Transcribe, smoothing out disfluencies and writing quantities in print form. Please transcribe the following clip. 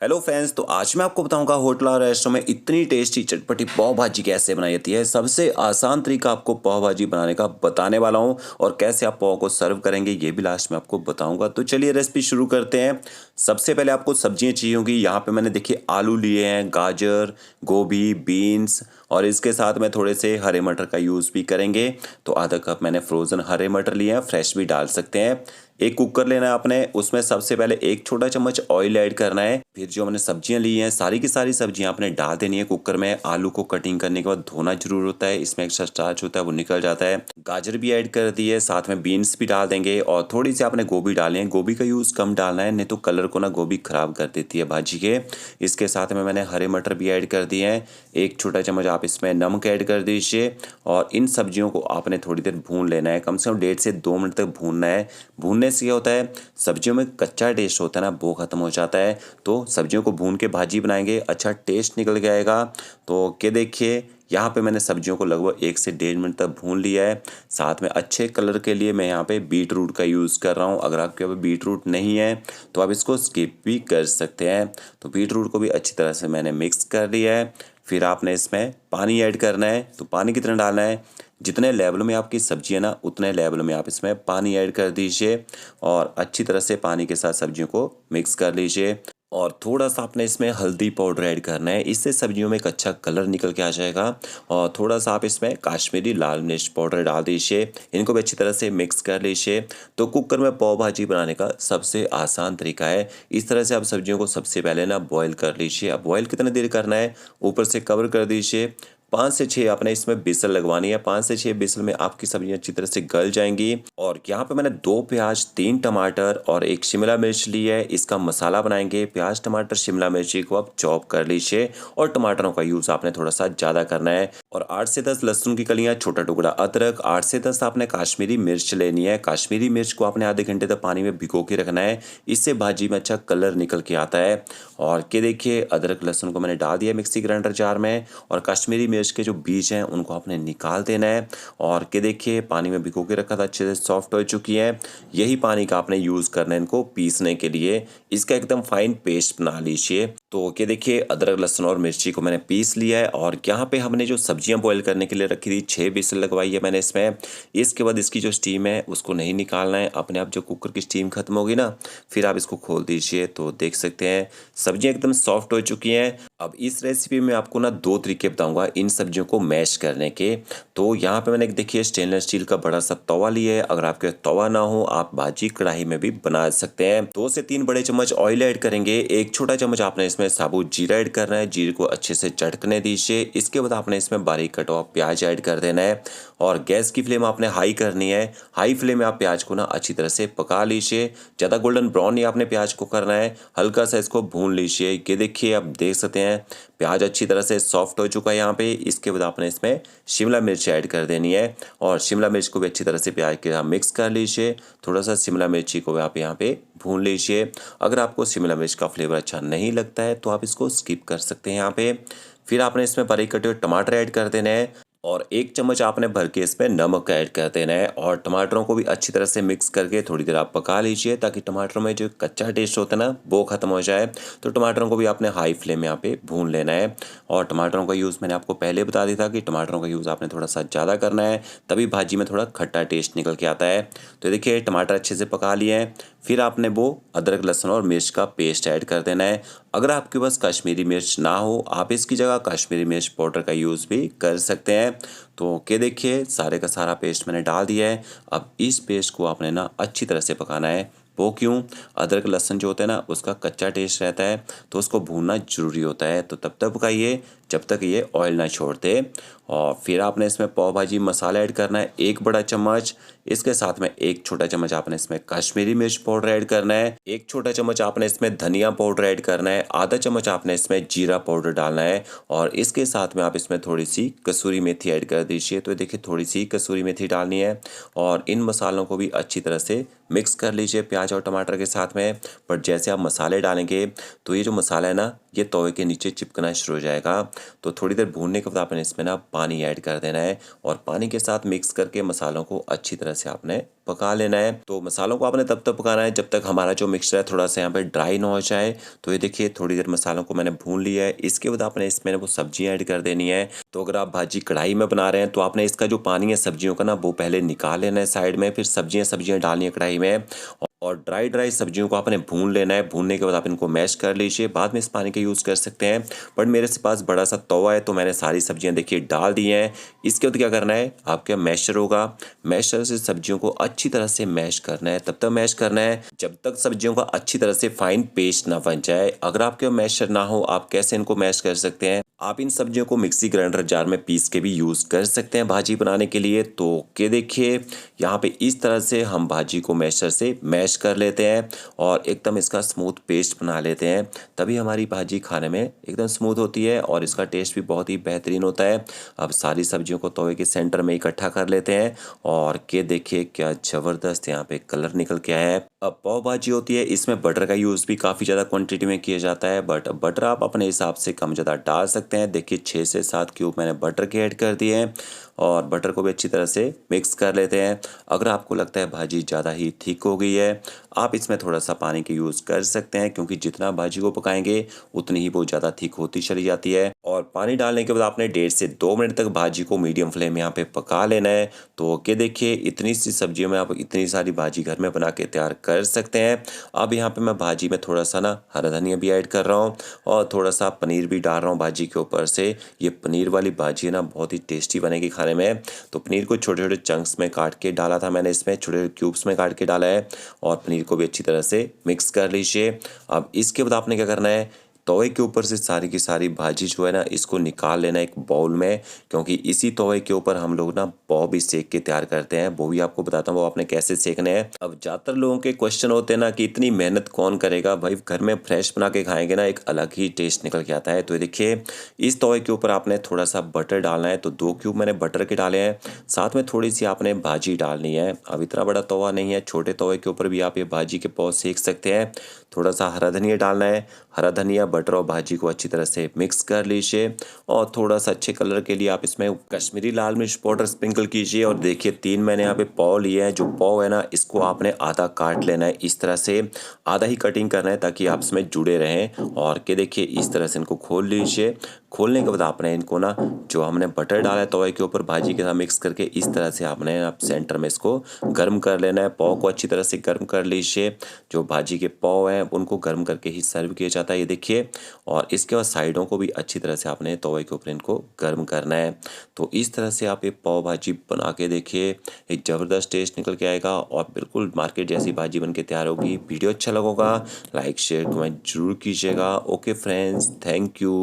Hello friends, तो आज मैं आपको बताऊंगा होटल और रेस्टोरेंट में इतनी टेस्टी चटपटी पाव भाजी कैसे बनाई जाती है। सबसे आसान तरीका आपको पाव भाजी बनाने का बताने वाला हूं और कैसे आप पाव को सर्व करेंगे ये भी लास्ट में आपको बताऊंगा। तो चलिए रेसिपी शुरू करते हैं। सबसे पहले आपको सब्जियां चाहिए होंगी। यहाँ पे मैंने देखिए आलू लिए हैं, गाजर, गोभी, बीन्स और इसके साथ में थोड़े से हरे मटर का यूज़ भी करेंगे। तो आधा कप मैंने फ्रोज़न हरे मटर लिए हैं, फ्रेश भी डाल सकते हैं। एक कुकर लेना है आपने, उसमें सबसे पहले एक छोटा चम्मच ऑयल ऐड करना है। फिर जो हमने सब्जियां ली हैं सारी की सारी सब्जियां आपने डाल देनी है कुकर में। आलू को कटिंग करने के बाद धोना जरूर होता है, इसमें एक्स्ट्रा स्टार्च होता है वो निकल जाता है। गाजर भी ऐड कर दिए, साथ में बीन्स भी डाल देंगे और थोड़ी सी आपने गोभी डाली है। गोभी का यूज़ कम डालना है, नहीं तो कलर को ना गोभी खराब कर देती है भाजी के। इसके साथ में मैंने हरे मटर भी ऐड कर दिए हैं। एक छोटा चम्मच आप इसमें नमक ऐड कर दीजिए और इन सब्जियों को आपने थोड़ी देर भून लेना है, कम से कम 1.5 से 2 मिनट तक भूनना है। भूनने से क्या होता है, सब्जियों में कच्चा टेस्ट होता है ना वो ख़त्म हो जाता है। तो सब्जियों को भून के भाजी बनाएंगे, अच्छा टेस्ट निकल के आएगा। तो क्या देखिए यहाँ पे मैंने सब्जियों को लगभग 1 से 1.5 मिनट तक भून लिया है। साथ में अच्छे कलर के लिए मैं यहाँ पे बीट रूट का यूज़ कर रहा हूँ। अगर आपके यहाँ बीट रूट नहीं है तो आप इसको स्किप भी कर सकते हैं। तो बीट रूट को भी अच्छी तरह से मैंने मिक्स कर लिया है। फिर आपने इसमें पानी ऐड करना है। तो पानी कितना डालना है, जितने लेवल में आपकी सब्जी है ना उतने लेवल में आप इसमें पानी ऐड कर दीजिए और अच्छी तरह से पानी के साथ सब्जियों को मिक्स कर लीजिए। और थोड़ा सा आपने इसमें हल्दी पाउडर ऐड करना है, इससे सब्जियों में एक अच्छा कलर निकल के आ जाएगा। और थोड़ा सा आप इसमें काश्मीरी लाल मिर्च पाउडर डाल दीजिए, इनको भी अच्छी तरह से मिक्स कर लीजिए। तो कुकर में पाव भाजी बनाने का सबसे आसान तरीका है। इस तरह से आप सब्जियों को सबसे पहले ना बॉयल कर लीजिए। अब बॉयल कितनी देर करना है, ऊपर से कवर कर दीजिए। 5 से 6 आपने इसमें बिसल लगवानी है। 5 से 6 बिसल में आपकी सब्जियां अच्छी तरह से गल जाएंगी। और यहाँ पे मैंने 2 प्याज, 3 टमाटर और एक शिमला मिर्च ली है। इसका मसाला बनाएंगे। प्याज, टमाटर, शिमला मिर्ची को आप चॉप कर लीजिए और टमाटरों का यूज़ आपने थोड़ा सा ज़्यादा करना है। और 8 से 10 लहसुन की कलियाँ, छोटा टुकड़ा अदरक, 8 से 10 आपने काश्मीरी मिर्च लेनी है। काश्मीरी मिर्च को आपने आधे घंटे तक पानी में भिगो के रखना है, इससे भाजी में अच्छा कलर निकल के आता है। और के देखिए अदरक लहसुन को मैंने डाल दिया मिक्सी ग्राइंडर जार में और काश्मीरी मिर्च के जो बीज हैं उनको आपने निकाल देना है। और के देखिए पानी में भिगो के रखा था, अच्छे से सॉफ्ट हो चुकी है। यही पानी का आपने यूज़ करना है इनको पीसने के लिए। इसका एकदम फाइन पेस्ट बना लीजिए। तो क्या देखिए अदरक लहसुन और मिर्ची को मैंने पीस लिया है। और यहाँ पे हमने जो सब्जियां बॉईल करने के लिए रखी थी 6 विसल लगवाई है मैंने इसमें। इसके बाद इसकी जो स्टीम है उसको नहीं निकालना है, अपने आप जो कुकर की स्टीम खत्म होगी ना फिर आप इसको खोल दीजिए। तो देख सकते हैं सब्जियां एकदम सॉफ्ट हो चुकी हैं। अब इस रेसिपी में आपको ना 2 तरीके बताऊंगा इन सब्जियों को मैश करने के। तो यहाँ पे मैंने देखिए स्टेनलेस स्टील का बड़ा सा तवा लिया है। अगर आपके तवा ना हो आप भाजी कढ़ाई में भी बना सकते हैं। 2 से 3 बड़े चम्मच ऑयल ऐड करेंगे। एक छोटा चम्मच आपने इसमें साबुत जीरा ऐड करना है। जीरे को अच्छे से चटकने दीजिए। इसके बाद आपने इसमें बारीक कटा हुआ प्याज ऐड कर देना है और गैस की फ्लेम आपने हाई करनी है। हाई फ्लेम में आप प्याज को ना अच्छी तरह से पका लीजिए। ज़्यादा गोल्डन ब्राउन नहीं आपने प्याज को करना है, हल्का सा इसको भून लीजिए। ये देखिए आप देख सकते हैं प्याज अच्छी तरह से सॉफ्ट हो चुका है यहाँ पे। इसके बाद आपने इसमें शिमला मिर्च ऐड कर देनी है और शिमला मिर्च को भी अच्छी तरह से प्याज के साथ मिक्स कर लीजिए। थोड़ा सा शिमला मिर्ची को भी आप यहाँ पे भून लीजिए। अगर आपको शिमला मिर्च का फ्लेवर अच्छा नहीं लगता है तो आप इसको स्किप कर सकते हैं यहाँ पे। फिर आपने इसमें बारीक कटे हुए टमाटर ऐड कर देने हैं और 1 चम्मच आपने भर के इसमें नमक ऐड कर देना है और टमाटरों को भी अच्छी तरह से मिक्स करके थोड़ी देर आप पका लीजिए ताकि टमाटरों में जो कच्चा टेस्ट होता है ना वो ख़त्म हो जाए। तो टमाटरों को भी आपने हाई फ्लेम में यहाँ पे भून लेना है। और टमाटरों का यूज़ मैंने आपको पहले बता दिया था कि टमाटरों का यूज़ आपने थोड़ा सा ज़्यादा करना है, तभी भाजी में थोड़ा खट्टा टेस्ट निकल के आता है। तो देखिए टमाटर अच्छे से पका लिए हैं। फिर आपने वो अदरक लहसुन और मिर्च का पेस्ट ऐड कर देना है। अगर आपके पास कश्मीरी मिर्च ना हो आप इसकी जगह कश्मीरी मिर्च पाउडर का यूज़ भी कर सकते हैं। तो क्या देखिए सारे का सारा पेस्ट मैंने डाल दिया है। अब इस पेस्ट को आपने ना अच्छी तरह से पकाना है। वो क्यों, अदरक लहसुन जो होता है ना उसका कच्चा टेस्ट रहता है तो उसको भूनना ज़रूरी होता है। तो तब तक पकाइए जब तक ये ऑयल ना छोड़ दे। और फिर आपने इसमें पाव भाजी मसाला ऐड करना है 1 बड़ा चम्मच। इसके साथ में 1 छोटा चम्मच आपने इसमें कश्मीरी मिर्च पाउडर ऐड करना है। 1 छोटा चम्मच आपने इसमें धनिया पाउडर ऐड करना है। आधा चम्मच आपने इसमें जीरा पाउडर डालना है और इसके साथ में आप इसमें थोड़ी सी कसूरी मेथी ऐड कर दीजिए। तो देखिए थोड़ी सी कसूरी मेथी डालनी है और इन मसालों को भी अच्छी तरह से मिक्स कर लीजिए प्याज और टमाटर के साथ में। पर जैसे आप मसाले डालेंगे तो ये जो मसाला है ना ये तवे के नीचे चिपकना शुरू हो जाएगा। तो थोड़ी देर भूनने के बाद आपने इसमें ना पानी ऐड कर देना है और पानी के साथ मिक्स करके मसालों को अच्छी तरह से आपने पका लेना है। तो मसालों को आपने तब तक पकाना है जब तक हमारा जो मिक्सचर है थोड़ा सा यहाँ पे ड्राई ना हो जाए। तो ये देखिए थोड़ी देर मसालों को मैंने भून लिया है। इसके बाद आपने इसमें वो सब्जियां ऐड कर देनी है। तो अगर आप भाजी कढ़ाई में बना रहे हैं तो आपने इसका जो पानी है सब्जियों का ना वो पहले निकाल लेना है साइड में, फिर सब्जियां डालनी है कढ़ाई में और ड्राई सब्जियों को आपने भून लेना है। भूनने के बाद आप इनको मैश कर लीजिए, बाद में इस पानी का यूज़ कर सकते हैं। बट मेरे से पास बड़ा सा तवा है तो मैंने सारी सब्जियां देखिए डाल दी हैं। इसके बाद क्या करना है, आपका मैशर होगा, मैशर से सब्जियों को अच्छी तरह से मैश करना है। तब तक मैश करना है जब तक सब्जियों का अच्छी तरह से फाइन पेस्ट ना बन जाए। अगर आपके मैशर ना हो आप कैसे इनको मैश कर सकते हैं, आप इन सब्जियों को मिक्सी ग्राइंडर जार में पीस के भी यूज़ कर सकते हैं भाजी बनाने के लिए। तो के देखिए यहाँ पे इस तरह से हम भाजी को मैशर से मैश कर लेते हैं और एकदम इसका स्मूथ पेस्ट बना लेते हैं। तभी हमारी भाजी खाने में एकदम स्मूथ होती है और इसका टेस्ट भी बहुत ही बेहतरीन होता है। अब सारी सब्जियों को तवे के सेंटर में इकट्ठा कर लेते हैं और के देखिए क्या ज़बरदस्त यहाँ पे कलर निकल के आया है। अब पाव भाजी होती है इसमें बटर का यूज़ भी काफ़ी ज़्यादा क्वांटिटी में किया जाता है, बट बटर आप अपने हिसाब से कम ज़्यादा डाल सकते हैं। देखिए 6 से 7 क्यूब मैंने बटर के ऐड कर दिए हैं और बटर को भी अच्छी तरह से मिक्स कर लेते हैं। अगर आपको लगता है भाजी ज़्यादा ही थिक हो गई है आप इसमें थोड़ा सा पानी का यूज़ कर सकते हैं, क्योंकि जितना भाजी को पकाएंगे उतनी ही वो ज़्यादा थिक होती चली जाती है। और पानी डालने के बाद आपने 1.5 से 2 मिनट तक भाजी को मीडियम फ्लेम में यहाँ पे पका लेना है। तो ओके देखिए इतनी सी सब्जियों में आप इतनी सारी भाजी घर में बना के तैयार कर सकते हैं। अब यहाँ पे मैं भाजी में थोड़ा सा ना हरा धनिया भी ऐड कर रहा हूँ और थोड़ा सा पनीर भी डाल रहा हूँ भाजी के ऊपर से। ये पनीर वाली भाजी है ना बहुत ही टेस्टी बनेगी खाने में। तो पनीर को छोटे छोटे चंक्स में काट के डाला था मैंने, इसमें छोटे छोटे क्यूब्स में काट के डाला है और पनीर को भी अच्छी तरह से मिक्स कर लीजिए। अब इसके बाद आपने क्या करना है, तवे के ऊपर से सारी की सारी भाजी जो है ना इसको निकाल लेना एक बाउल में, क्योंकि इसी तवे के ऊपर हम लोग ना पाव भी सेक के तैयार करते हैं। वो भी आपको बताता हूँ वो आपने कैसे सेकने हैं। अब ज़्यादातर लोगों के क्वेश्चन होते हैं ना कि इतनी मेहनत कौन करेगा भाई, घर में फ्रेश बना के खाएंगे ना एक अलग ही टेस्ट निकल के आता है। तो देखिए इस तवे के ऊपर आपने थोड़ा सा बटर डालना है। तो 2 क्यूब मैंने बटर के डाले हैं, साथ में थोड़ी सी आपने भाजी डालनी है। अब इतना बड़ा तवा नहीं है, छोटे तवे के ऊपर भी आप ये भाजी के पाव सेक सकते हैं। थोड़ा सा हरा धनिया डालना है, हरा धनिया बटर और भाजी को अच्छी तरह से मिक्स कर लीजिए और थोड़ा सा अच्छे कलर के लिए आप इसमें कश्मीरी लाल मिर्च पाउडर स्प्रिंकल कीजिए। और देखिए 3 मैंने यहाँ पे पाव लिए हैं। जो पाव है ना इसको आपने आधा काट लेना है, इस तरह से आधा ही कटिंग करना है ताकि आप इसमें जुड़े रहें। और के देखिए इस तरह से इनको खोल लीजिए। खोलने के बाद आपने इनको ना जो हमने बटर डाला है तवे के ऊपर भाजी के साथ मिक्स करके इस तरह से आपने आप सेंटर में इसको गर्म कर लेना है। पाव को अच्छी तरह से गर्म कर लीजिए। जो भाजी के पाव हैं उनको गर्म करके ही सर्व किया जाता है, ये देखिए। और इसके बाद साइडों को भी अच्छी तरह से आपने तवे के ऊपर इनको गर्म करना है। तो इस तरह से आप ये पाव भाजी बना के देखिए, एक ज़बरदस्त टेस्ट निकल के आएगा और बिल्कुल मार्केट जैसी भाजी बन के तैयार होगी। वीडियो अच्छा लगा होगा लाइक शेयर कमेंट जरूर कीजिएगा। Okay friends, thank you.